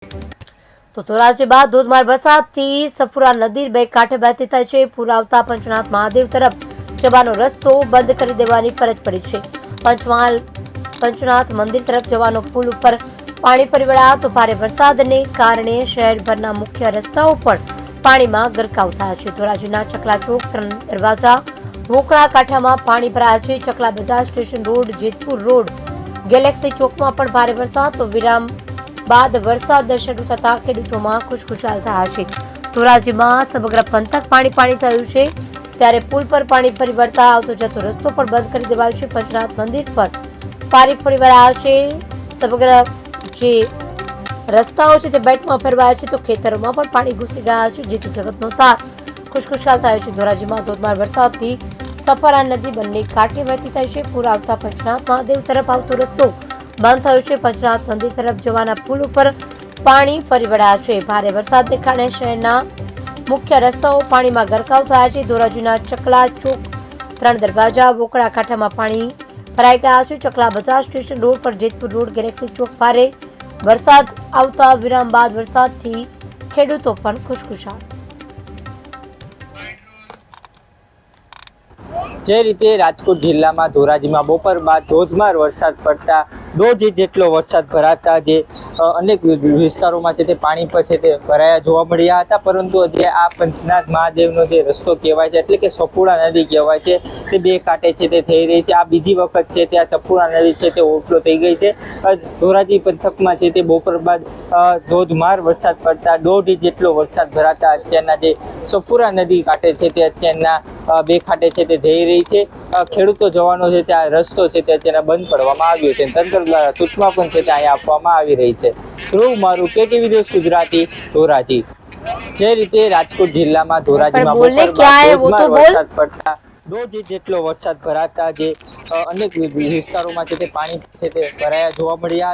તો ધોરાજી બાદ ધોધમાર વરસાદથી સફુરા નદી બે કાંઠે વહેતી થાય છે. પૂર આવતા પંચનાથ મહાદેવ તરફ જવાનો રસ્તો બંધ કરી દેવાની ફરજ પડી છે. પંચનાથ મંદિર તરફ જવાનો પુલ ઉપર પાણી ફરી વળ્યા તો ભારે વરસાદને કારણે શહેરભરના મુખ્ય રસ્તાઓ પણ પાણીમાં ગરકાવ થયા છે. ધોરાજીના ચકલા ચોક, ત્રણ દરવાજા, વોકળા કાંઠામાં પાણી ભરાયા છે. ચકલા બજાર, station road, Jetpur road, Galaxy ચોકમાં પણ ભારે વરસાદ. તો વિરામ બાદ વરસાદ શરૂ થતા ખેડૂતોમાં ખુશખુશાલ થયા છે. ધોરાજીમાં સમગ્ર પંથક પાણી થયું છે, ત્યારે પુલ પર પાણી ફરી વળતા આવતો જતો રસ્તો પણ બંધ કરી દેવાયો છે. પંચનાથ મંદિર પર પાણી ફરી વળ્યા છે. સમગ્ર જે રસ્તાઓ છે તે બેટમાં ફેરવાયા છે, તો ખેતરોમાં પણ પાણી ઘૂસી ગયા છે, જેથી જગતનો તાત ખુશખુશાલ થયો છે. ધોરાજીમાં ધોધમાર વરસાદથી સફરા નદી બંને કાંઠે વહેતી થઈ છે. પૂર આવતા પંચનાથ મહાદેવ તરફ આવતો રસ્તો બંધ થયો છે. પંચનાથ મંદિર તરફ જવાના પુલ ઉપર પાણી ફરી વળ્યા છે. ભારે વરસાદને કારણે શહેરના મુખ્ય રસ્તાઓ પાણીમાં ગરકાવ થયા છે. ધોરાજીના ચકલા ચોક, ત્રણ દરવાજા, વોકળા કાંઠામાં પાણી ભરાઈ ગયા છે. ચકલા બજાર, સ્ટેશન રોડ પર જેતપુર રોડ, ગેલેક્સી ચોક ભારે વરસાદ આવતા વિરામ બાદ વરસાદથી ખેડૂતો પણ ખુશખુશાલ. જે રીતે રાજકોટ જિલ્લામાં ધોરાજીમાં બપોર બાદ ધોધમાર વરસાદ પડતા 2 ઇંચ જેટલો વરસાદ ભરાતા જે અનેક વિસ્તારોમાં છે તે પાણી પર છે તે ભરાયા જોવા મળ્યા હતા. પરંતુ જે આ પંચનાથ મહાદેવનો જે રસ્તો કહેવાય છે, એટલે કે સફુરા નદી કહેવાય છે, તે બે કાંઠે છે તે થઈ રહી છે. આ બીજી વખત છે ત્યાં સફુરા નદી છે તે ઓવરફ્લો થઈ ગઈ છે. ધોરાજી પંથકમાં છે તે બપોર બાદ ધોધમાર વરસાદ પડતા 1.5 ઇંચ જેટલો વરસાદ ભરાતા અત્યારના જે સફુરા નદી કાંઠે છે તે અત્યારના બે કાંઠે છે તે જઈ રહી છે. ખેડૂતો જવાનો છે ત્યાં રસ્તો છે તે અત્યારે બંધ કરવામાં આવ્યો છે. તંત્ર દ્વારા સૂચના પણ છે તે અહીંયા આપવામાં આવી રહી છે. ધ્રુવ મારું, KTV ન્યૂઝ ગુજરાતી, ધોરાજી. જે રીતે રાજકોટ જિલ્લામાં ધોરાજીમાં બપોર બાદ ધોધમાર વરસાદ પડતા 2 ઇંચ જેટલો વરસાદ ભરાતા જે અનેક વિસ્તારોમાં છે તે પાણી છે તે ભરાયા જોવા મળ્યા.